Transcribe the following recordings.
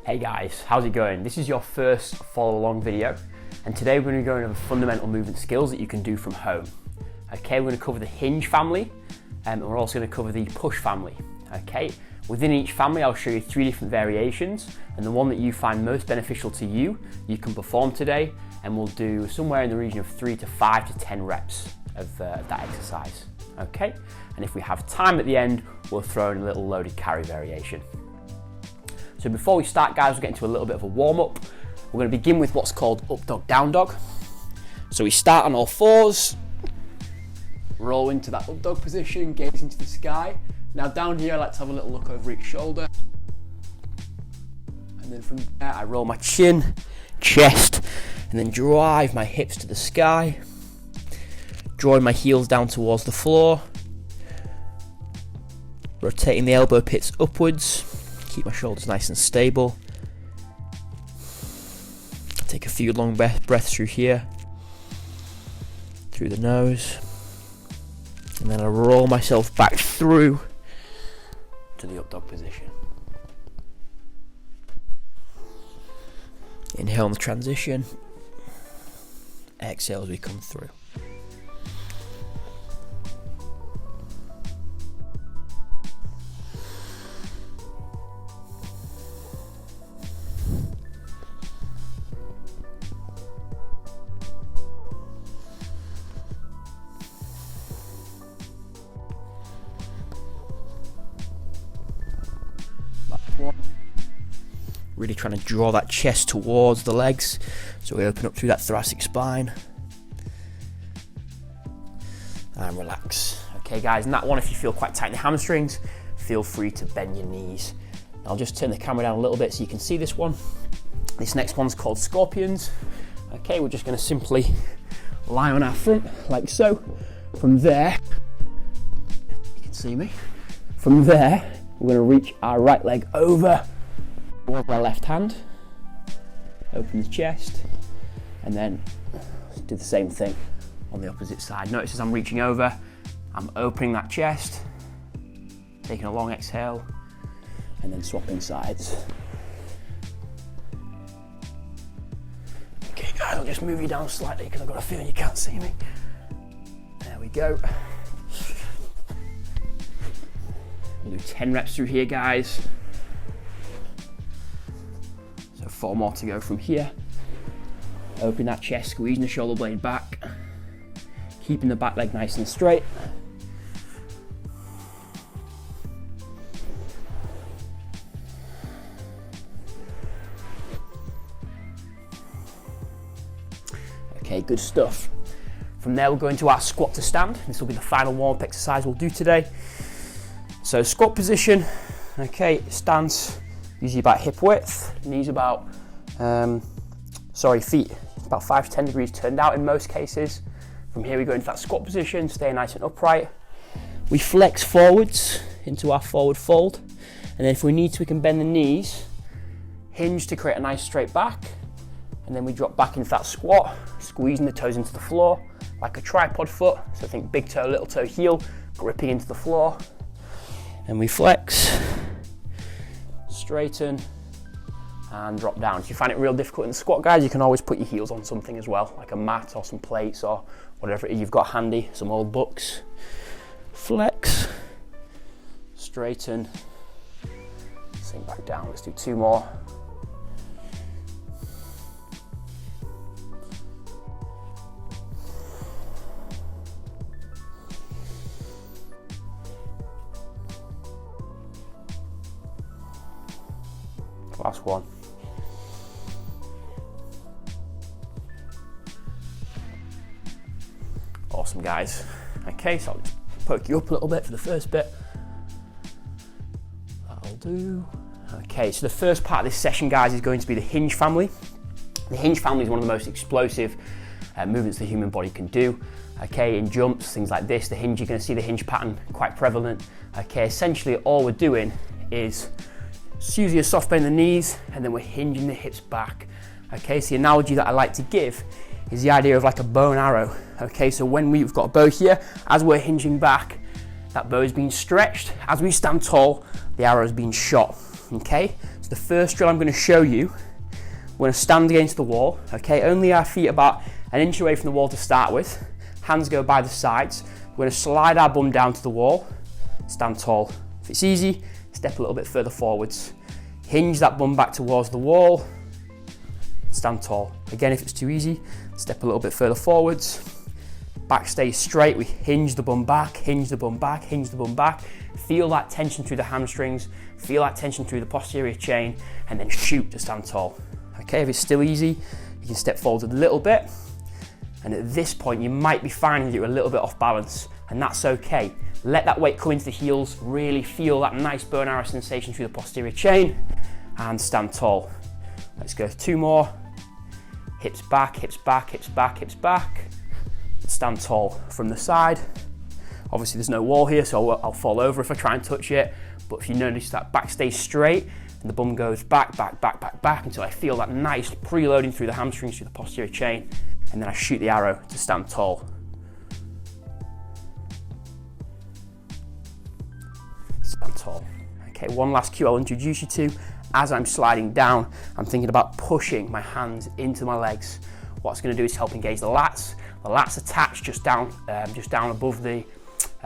Hey guys, how's it going? This is your first follow along video, and today we're going to be going over fundamental movement skills that you can do from home. Okay, we're going to cover the hinge family, and we're also going to cover the push family. Okay, within each family I'll show you 3 different variations, and the one that you find most beneficial to you, you can perform today, and we'll do somewhere in the region of 3 to 5 to 10 reps of that exercise. Okay, and if we have time at the end, we'll throw in a little loaded carry variation. So before we start, guys, we'll get into a little bit of a warm-up. We're going to begin with what's called up dog, down dog. So we start on all fours, roll into that up dog position, gaze into the sky. Now down here, I like to have a little look over each shoulder. And then from there, I roll my chin, chest, and then drive my hips to the sky. Drawing my heels down towards the floor. Rotating the elbow pits upwards. Keep my shoulders nice and stable. Take a few long breaths through here, through the nose, and then I roll myself back through to the up dog position. Inhale on the transition, exhale as we come through. Really trying to draw that chest towards the legs, so we open up through that thoracic spine and relax. Okay guys, and that one, if you feel quite tight in the hamstrings, feel free to bend your knees. I'll just turn the camera down a little bit so you can see this one. This next one's called scorpions. Okay, we're just going to simply lie on our front like so. From there, you can see me. From there, we're going to reach our right leg over towards my left hand, open the chest, and then do the same thing on the opposite side. Notice as I'm reaching over, I'm opening that chest, taking a long exhale, and then swapping sides. Okay guys, I'll just move you down slightly because I've got a feeling you can't see me. There we go. We'll do 10 reps through here, guys. So 4 more to go from here. Open that chest, squeezing the shoulder blade back, keeping the back leg nice and straight. Okay, good stuff. From there, we'll go into our squat to stand. This will be the final warm-up exercise we'll do today. So squat position, okay, stance, usually about hip width, knees about, feet about 5 to 10 degrees turned out in most cases. From here we go into that squat position, stay nice and upright. We flex forwards into our forward fold, and then if we need to, we can bend the knees, hinge to create a nice straight back, and then we drop back into that squat, squeezing the toes into the floor like a tripod foot. So think big toe, little toe, heel, gripping into the floor. And we flex, straighten, and drop down. If you find it real difficult in the squat, guys, you can always put your heels on something as well, like a mat or some plates or whatever it is you've got handy, some old books. Flex, straighten, sink back down. Let's do 2 more. Last one. Awesome, guys. Okay, so I'll just poke you up a little bit for the first bit. That'll do. Okay, so the first part of this session, guys, is going to be the hinge family. The hinge family is one of the most explosive movements the human body can do. Okay, in jumps, things like this, the hinge, you're going to see the hinge pattern quite prevalent. Okay, essentially all we're doing is it's usually a soft bend in the knees, and then we're hinging the hips back. Okay, so the analogy that I like to give is the idea of like a bow and arrow. Okay, so when we've got a bow here, as we're hinging back, that bow is being stretched. As we stand tall, the arrow is being shot. Okay, so the first drill I'm going to show you, we're going to stand against the wall. Okay, only our feet about an inch away from the wall to start with. Hands go by the sides. We're going to slide our bum down to the wall, stand tall. If it's easy, step a little bit further forwards. Hinge that bum back towards the wall, stand tall. Again, if it's too easy, step a little bit further forwards. Back stays straight, we hinge the bum back, hinge the bum back, hinge the bum back. Feel that tension through the hamstrings, feel that tension through the posterior chain, and then shoot to stand tall. Okay, if it's still easy, you can step forward a little bit. And at this point, you might be finding that you're a little bit off balance, and that's okay. Let that weight come into the heels, really feel that nice burn arrow sensation through the posterior chain, and stand tall. Let's go 2 more. Hips back, hips back, hips back, hips back. Stand tall from the side. Obviously there's no wall here, so I'll fall over if I try and touch it. But if you notice that back stays straight and the bum goes back, back, back, back, back until I feel that nice preloading through the hamstrings, through the posterior chain, and then I shoot the arrow to stand tall. Stand tall. Okay, one last cue I'll introduce you to. As I'm sliding down, I'm thinking about pushing my hands into my legs. What it's going to do is help engage the lats. The lats attach just down above the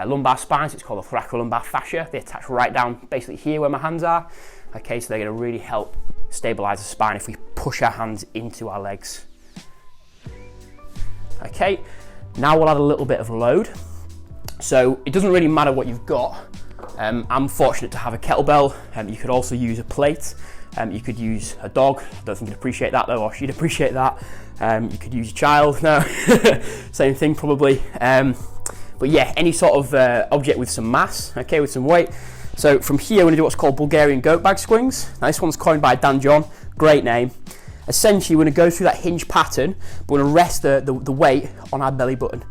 lumbar spine, so it's called the thoracolumbar fascia. They attach right down basically here where my hands are. Okay, so they're going to really help stabilize the spine if we push our hands into our legs. Okay, now we'll add a little bit of load. So it doesn't really matter what you've got. I'm fortunate to have a kettlebell. You could also use a plate. You could use a dog. I don't think you'd appreciate that though, or she'd appreciate that. You could use a child. No, same thing probably. But yeah, any sort of object with some mass, okay, with some weight. So from here, we're going to do what's called Bulgarian goat bag swings. Now this one's coined by Dan John. Great name. Essentially, we're going to go through that hinge pattern, but we're going to rest the weight on our belly button.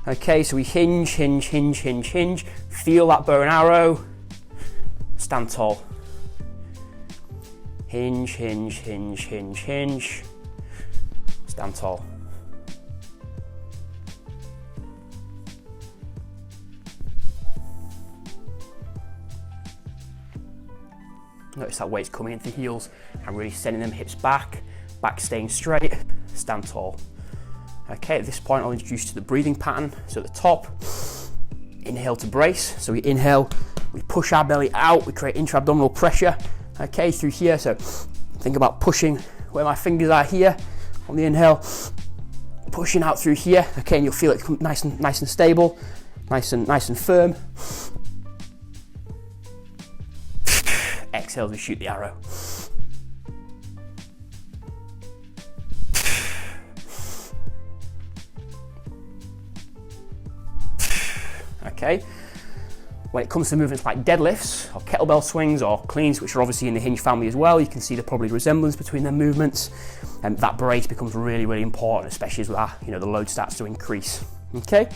Okay, so we hinge, hinge, hinge, hinge, hinge. Feel that bow and arrow. Stand tall. Hinge, hinge, hinge, hinge, hinge. Stand tall. Notice that weight's coming into the heels and really sending them hips back, back staying straight, stand tall. Okay, at this point I'll introduce you to the breathing pattern. So at the top, inhale to brace. So we inhale, we push our belly out, we create intra-abdominal pressure, okay, through here. So think about pushing where my fingers are here on the inhale, pushing out through here, okay, and you'll feel it come nice and stable, nice and firm. Exhale as we shoot the arrow. Okay, when it comes to movements like deadlifts or kettlebell swings or cleans, which are obviously in the hinge family as well, you can see the probably resemblance between their movements, and that brace becomes really, really important, especially as the load starts to increase. Okay,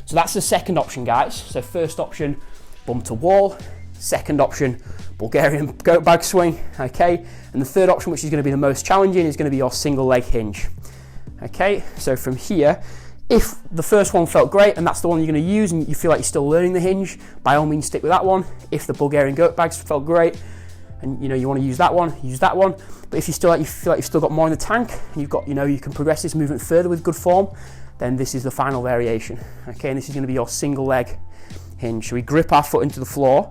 so that's the second option, guys. So first option, bum to wall. Second option, Bulgarian goat bag swing. Okay, and the third option, which is going to be the most challenging, is going to be your single leg hinge. Okay, so from here, if the first one felt great and that's the one you're going to use and you feel like you're still learning the hinge, by all means stick with that one. If the Bulgarian goat bags felt great and you want to use that one, use that one. But if you feel like you've still got more in the tank and you've got, you can progress this movement further with good form, then this is the final variation. Okay, and this is going to be your single leg hinge. So we grip our foot into the floor.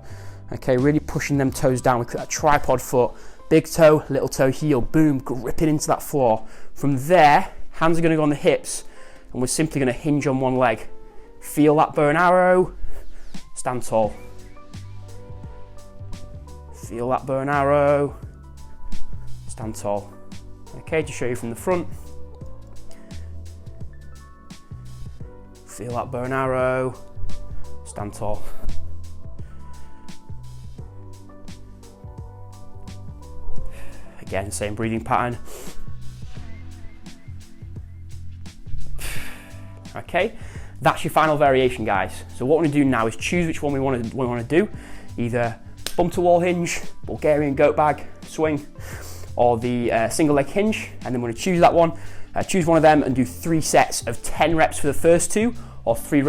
Okay, really pushing them toes down. We create that tripod foot, big toe, little toe, heel, boom, gripping into that floor. From there, hands are going to go on the hips, and we're simply going to hinge on one leg. Feel that bow and arrow, stand tall. Feel that bow and arrow, stand tall. Okay, to show you from the front. Feel that bow and arrow, stand tall. Again, same breathing pattern. Okay, that's your final variation, guys. So what we're going to do now is choose which one we want to do. Either bum to wall hinge, Bulgarian goat bag swing, or the single leg hinge, and then we're going to choose that one. Choose one of them and do 3 sets of 10 reps for the first 2, or 3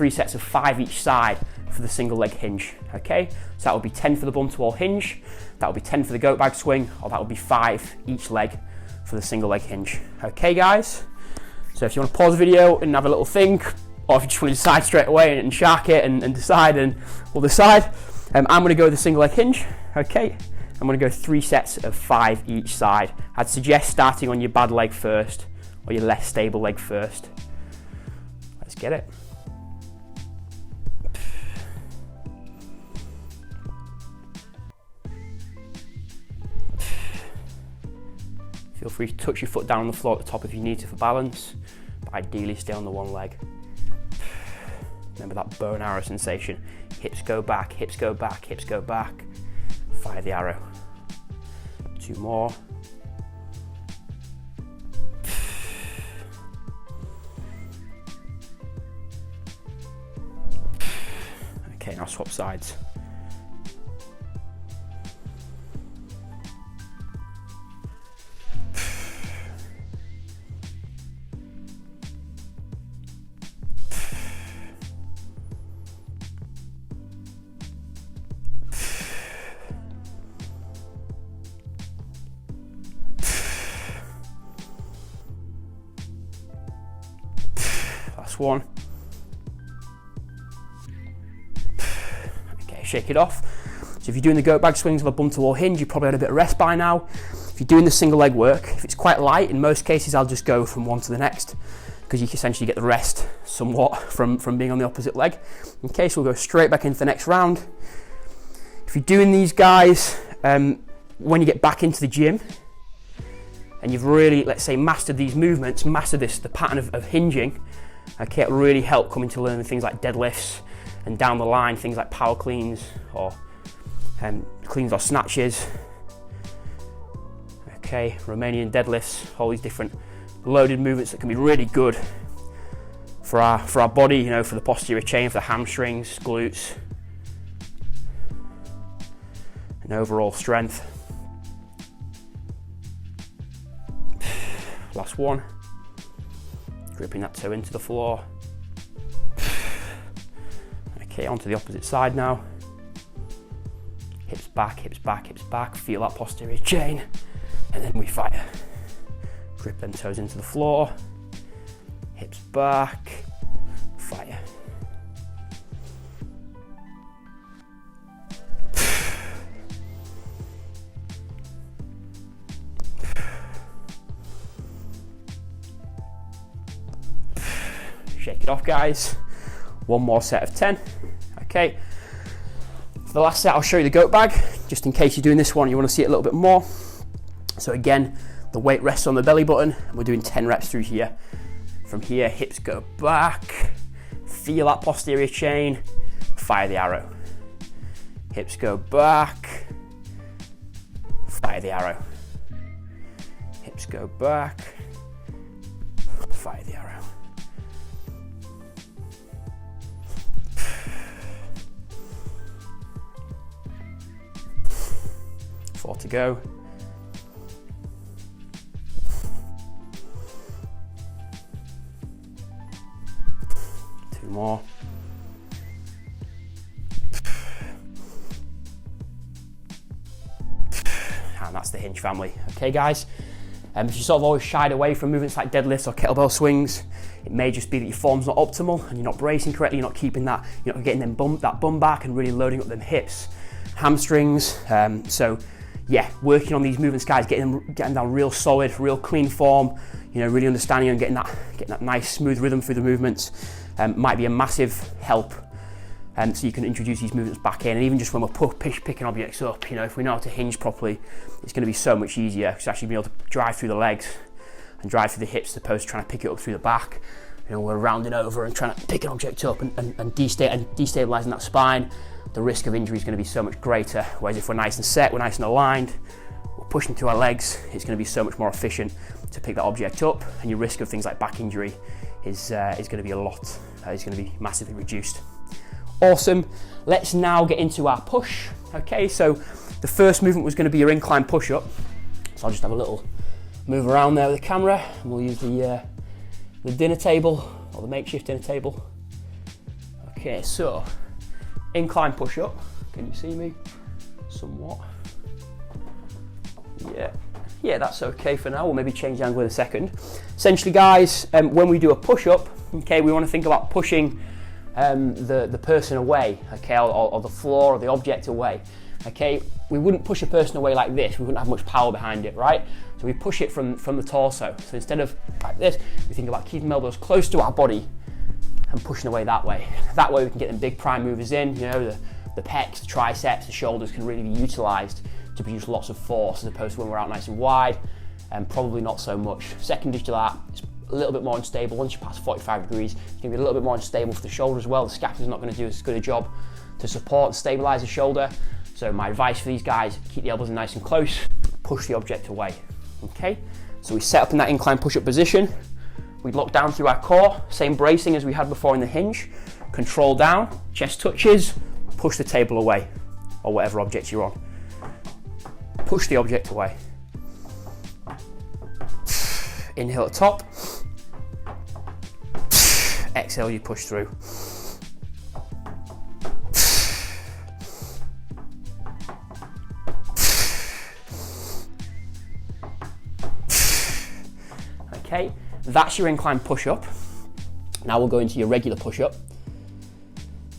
sets of 5 each side for the single leg hinge. Okay, So that would be 10 for the bum to wall hinge, that would be 10 for the goat bag swing, or that would be 5 each leg for the single leg hinge. Okay guys, so if you want to pause the video and have a little think, or if you just want to decide straight away and shark it and decide, and we'll decide. I'm going to go with the single leg hinge. Okay, I'm going to go 3 sets of 5 each side. I'd suggest starting on your bad leg first, or your less stable leg first. Let's get it. Feel free to touch your foot down on the floor at the top if you need to for balance, but ideally stay on the one leg. Remember that bow and arrow sensation. Hips go back, hips go back, hips go back. Fire the arrow. 2 more. Okay, now swap sides. Last one. Okay, shake it off. So if you're doing the goat bag swings of a bum to wall hinge, you probably had a bit of rest by now. If you're doing the single leg work, if it's quite light, in most cases I'll just go from one to the next, because you can essentially get the rest somewhat from being on the opposite leg. Okay, so we'll go straight back into the next round. If you're doing these guys, when you get back into the gym, and you've really, let's say, mastered these movements, mastered the pattern of hinging, okay, it will really help coming to learn things like deadlifts, and down the line, things like power cleans, or cleans or snatches. Okay, Romanian deadlifts, all these different loaded movements that can be really good for our body, you know, for the posterior chain, for the hamstrings, glutes, and overall strength. Last one. Gripping that toe into the floor. Okay, onto the opposite side now. Hips back, hips back, hips back. Feel that posterior chain, and then we fire. Grip them toes into the floor. Hips back, fire. Shake it off, guys. One more set of 10. Okay. For the last set, I'll show you the goat bag, just in case you're doing this one, you want to see it a little bit more. So again, the weight rests on the belly button, and we're doing 10 reps through here. From here, hips go back, feel that posterior chain, fire the arrow. Hips go back, fire the arrow. Hips go back, fire the arrow. 4 to go. Two more. And that's the hinge family. Okay, guys. If you sort of always shied away from movements like deadlifts or kettlebell swings, it may just be that your form's not optimal and you're not bracing correctly, you're not keeping that, you're not getting that bum back and really loading up them hips, hamstrings. So yeah, working on these movements, guys, getting down real solid, real clean form, you know, really understanding and getting that nice smooth rhythm through the movements might be a massive help. So you can introduce these movements back in, and even just when we're picking objects up, you know, if we know how to hinge properly, it's going to be so much easier to actually be able to drive through the legs and drive through the hips as opposed to trying to pick it up through the back. You know, we're rounding over and trying to pick an object up and destabilizing that spine. The risk of injury is going to be so much greater. Whereas if we're nice and set, we're nice and aligned, we're pushing through our legs, it's going to be so much more efficient to pick that object up, and your risk of things like back injury is going to be is going to be massively reduced. Awesome. Let's now get into our push. Okay, so the first movement was going to be your incline push-up. So I'll just have a little move around there with the camera, and we'll use the dinner table, or the makeshift dinner table. Okay, so incline push-up. Can you see me? Somewhat. Yeah, that's okay for now. We'll maybe change the angle in a second. Essentially, guys, when we do a push-up, okay, we want to think about pushing the person away, okay, or the floor or the object away, okay. We wouldn't push a person away like this. We wouldn't have much power behind it, right? So we push it from the torso. So instead of like this, we think about keeping the elbows close to our body and pushing away that way. That way we can get them big prime movers in, you know, the pecs, the triceps, the shoulders can really be utilized to produce lots of force, as opposed to when we're out nice and wide, and probably not so much. Secondary to that, it's a little bit more unstable. Once you pass 45 degrees, it's going to be a little bit more unstable for the shoulder as well. The scapula's not going to do as good a job to support and stabilize the shoulder. So my advice for these guys, keep the elbows nice and close, push the object away, okay? So we set up in that incline push-up position. We lock down through our core, same bracing as we had before in the hinge. Control down, chest touches, push the table away, or whatever object you're on. Push the object away. Inhale at top. Exhale, you push through. Okay, that's your incline push-up. Now we'll go into your regular push-up.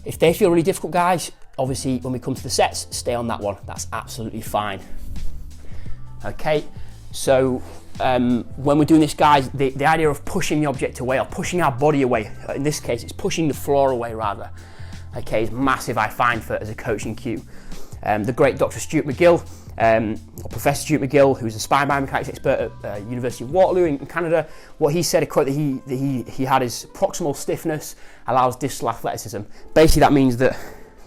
If they feel really difficult, guys, obviously when we come to the sets, stay on that one. That's absolutely fine. Okay, so when we're doing this, guys, the idea of pushing the object away or pushing our body away, in this case, it's pushing the floor away rather, okay, is massive, I find, as a coaching cue. The great Dr. Stuart McGill, or Professor Stuart McGill, who's a spine biomechanics expert at University of Waterloo in Canada, what he said, a quote that he had is, proximal stiffness allows distal athleticism. Basically, that means that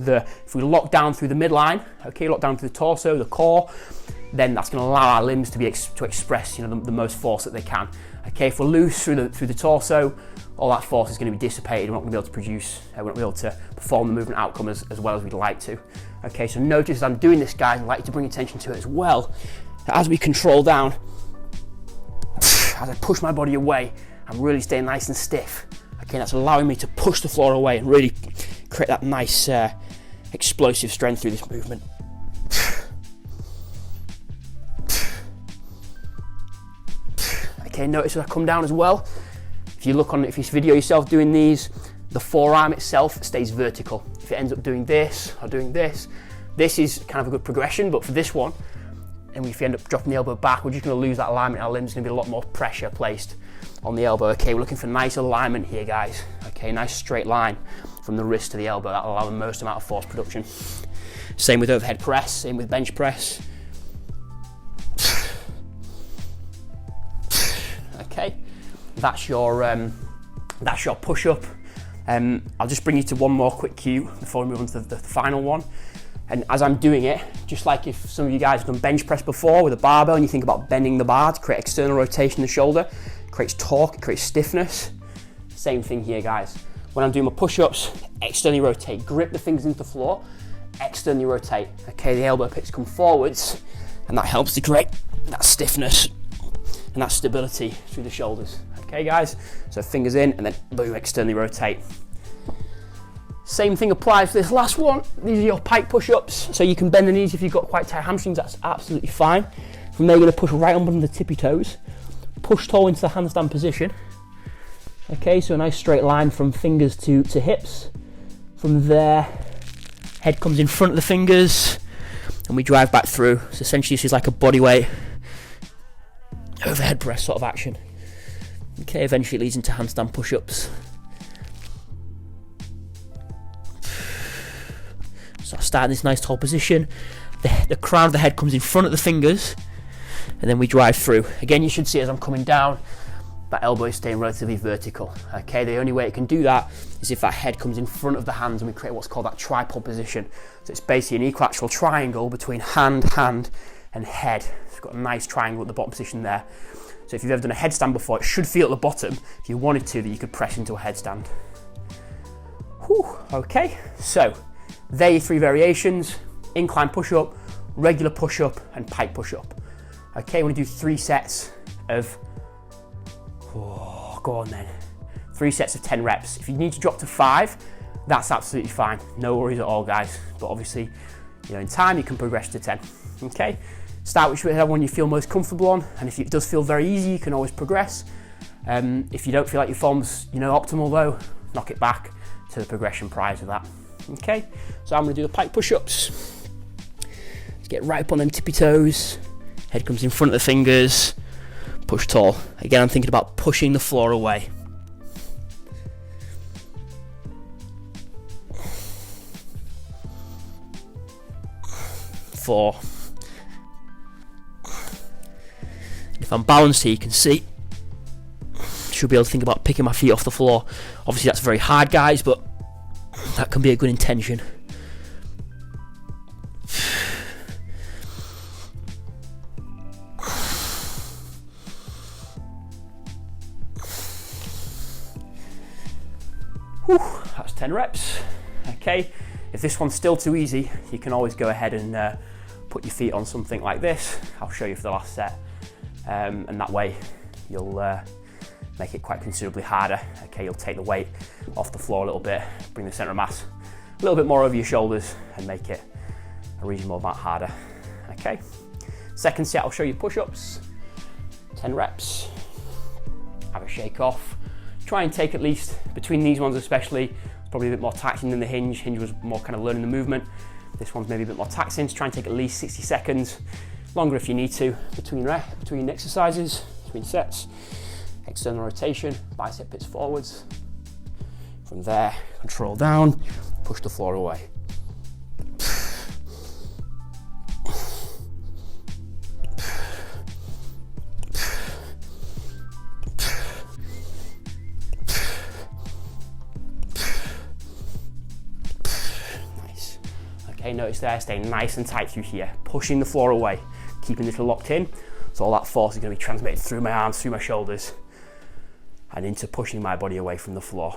if we lock down through the midline, okay, lock down through the torso, the core, then that's going to allow our limbs to express, you know, the most force that they can. Okay, if we're loose through the torso, all that force is going to be dissipated. We're not going to be able to produce, we're not going to be able to perform the movement outcome as well as we'd like to. Okay, so notice as I'm doing this, guys, I'd like you to bring attention to it as well. As we control down, as I push my body away, I'm really staying nice and stiff. Okay, that's allowing me to push the floor away and really create that nice explosive strength through this movement. Okay, notice as I come down as well, if you video yourself doing these, the forearm itself stays vertical. If it ends up doing this or doing this, this is kind of a good progression, but for this one, and if you end up dropping the elbow back, we're just going to lose that alignment. Our limbs going to be a lot more pressure placed on the elbow. Okay, we're looking for nice alignment here, guys. Okay, nice straight line from the wrist to the elbow. That'll allow the most amount of force production. Same with overhead press, same with bench press. Okay, that's your push-up. I'll just bring you to one more quick cue before we move on to the final one. And as I'm doing it, just like if some of you guys have done bench press before with a barbell and you think about bending the bar to create external rotation in the shoulder, it creates torque, it creates stiffness. Same thing here, guys. When I'm doing my push-ups, externally rotate, grip the fingers into the floor, externally rotate. Okay, the elbow pits come forwards, and that helps to create that stiffness and that stability through the shoulders. Okay, guys, so fingers in and then boom, externally rotate. Same thing applies for this last one. These are your pike push-ups. So you can bend the knees if you've got quite tight hamstrings, that's absolutely fine. From there, you're gonna push right on the tippy toes, push toe into the handstand position. Okay, so a nice straight line from fingers to hips. From there, head comes in front of the fingers, and we drive back through. So essentially, this is like a bodyweight overhead press sort of action. Okay, eventually it leads into handstand push-ups. So I start in this nice tall position. The crown of the head comes in front of the fingers, and then we drive through. Again, you should see as I'm coming down, that elbow is staying relatively vertical. Okay, the only way it can do that is if that head comes in front of the hands and we create what's called that tripod position. So it's basically an equilateral triangle between hand, and head. So we've got a nice triangle at the bottom position there. So if you've ever done a headstand before, it should feel at the bottom, if you wanted to, that you could press into a headstand. Whew, okay, so there are your three variations: incline push-up, regular push-up, and pike push-up. Okay, we're gonna do 3 sets of, go on then, 3 sets of 10 reps. If you need to drop to 5, that's absolutely fine. No worries at all, guys. But obviously, in time you can progress to 10. Okay, start with whichever one you feel most comfortable on, and if it does feel very easy, you can always progress. If you don't feel like your form's optimal though, knock it back to the progression prior to that. Okay, so I'm going to do the pike push-ups. Let's get right up on them tippy toes. Head comes in front of the fingers. Push tall. Again, I'm thinking about pushing the floor away. 4. If I'm balanced here, you can see, should be able to think about picking my feet off the floor. Obviously that's very hard, guys, but that can be a good intention. Whew, that's 10 reps. Okay, if this one's still too easy, you can always go ahead and put your feet on something like this. I'll show you for the last set, and that way you'll make it quite considerably harder. Okay, you'll take the weight off the floor a little bit, bring the center of mass a little bit more over your shoulders and make it a reasonable amount harder. Okay, second set I'll show you push-ups, 10 reps, have a shake off. Try and take at least, between these ones especially, probably a bit more taxing than the hinge. Hinge was more kind of learning the movement. This one's maybe a bit more taxing, so try and take at least 60 seconds, longer if you need to, between exercises, between sets. External rotation, bicep pits forwards. From there, control down, push the floor away. Nice. Okay, notice there, staying nice and tight through here, pushing the floor away, keeping it locked in. So all that force is going to be transmitted through my arms, through my shoulders, and into pushing my body away from the floor,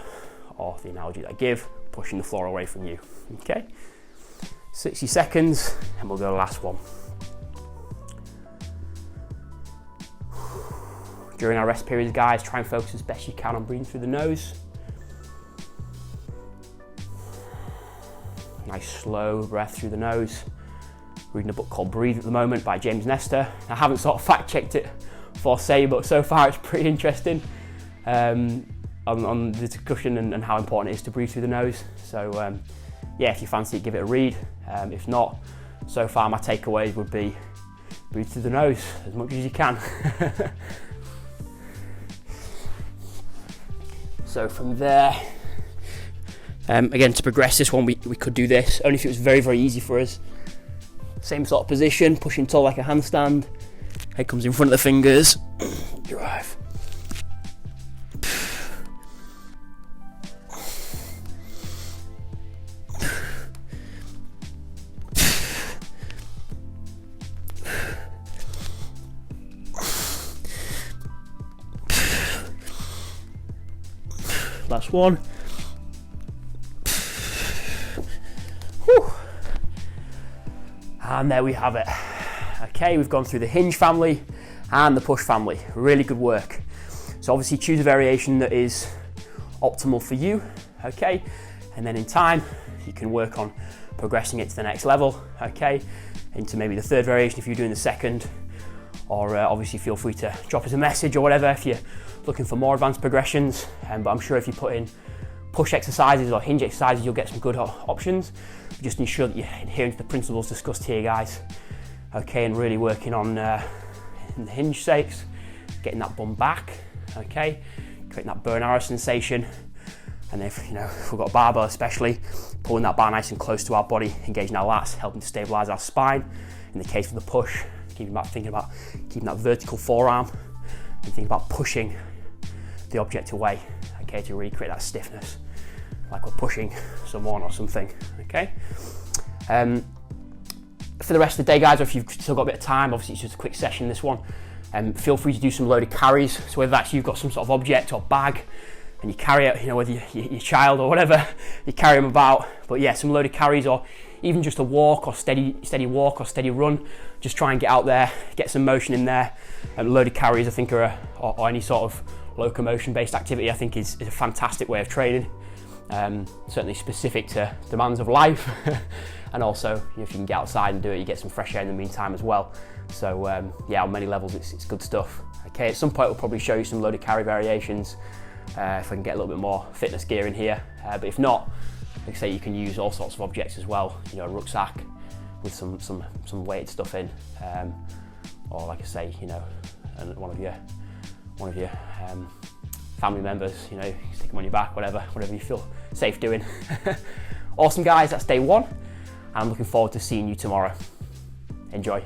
or the analogy that I give, pushing the floor away from you. Okay, 60 seconds, and we'll go to the last one. During our rest periods, guys, try and focus as best you can on breathing through the nose. Nice slow breath through the nose. Reading a book called Breathe at the moment by James Nestor. I haven't sort of fact checked it for say, but so far it's pretty interesting on the discussion and how important it is to breathe through the nose. So yeah, if you fancy it, give it a read. If not, so far my takeaways would be breathe through the nose as much as you can. So from there, again, to progress this one, we could do this, only if it was very, very easy for us. Same sort of position, pushing tall like a handstand. Head comes in front of the fingers. Drive. Last one. Whew. And there we have it. Okay, we've gone through the hinge family and the push family. Really good work. So obviously choose a variation that is optimal for you, okay? And then in time, you can work on progressing it to the next level, okay? Into maybe the third variation if you're doing the second, or obviously feel free to drop us a message or whatever if you're looking for more advanced progressions. But I'm sure if you put in push exercises or hinge exercises, you'll get some good options. Just ensure that you're adhering to the principles discussed here, guys. Okay, and really working on in the hinge shakes, getting that bum back, okay, creating that burn arrow sensation. And if we've got a barbell especially, pulling that bar nice and close to our body, engaging our lats, helping to stabilize our spine. In the case of the push, thinking about keeping that vertical forearm and thinking about pushing the object away, okay, to really create that stiffness, like we're pushing someone or something, okay? For the rest of the day, guys, or if you've still got a bit of time, obviously it's just a quick session, this one, feel free to do some loaded carries. So whether that's you've got some sort of object or bag and you carry it, whether your child or whatever, you carry them about. But yeah, some loaded carries, or even just a walk or steady walk or steady run. Just try and get out there, get some motion in there. Loaded carries, I think, or any sort of locomotion based activity, I think is a fantastic way of training. certainly specific to demands of life. And also, if you can get outside and do it, you get some fresh air in the meantime as well. So yeah, on many levels, it's good stuff. Okay, at some point, we'll probably show you some loaded carry variations if I can get a little bit more fitness gear in here. But if not, like I say, you can use all sorts of objects as well. You know, a rucksack with some weighted stuff in, or like I say, you know, and one of your family members, you know, stick them on your back, whatever you feel safe doing. Awesome, guys, that's day one. I'm looking forward to seeing you tomorrow. Enjoy.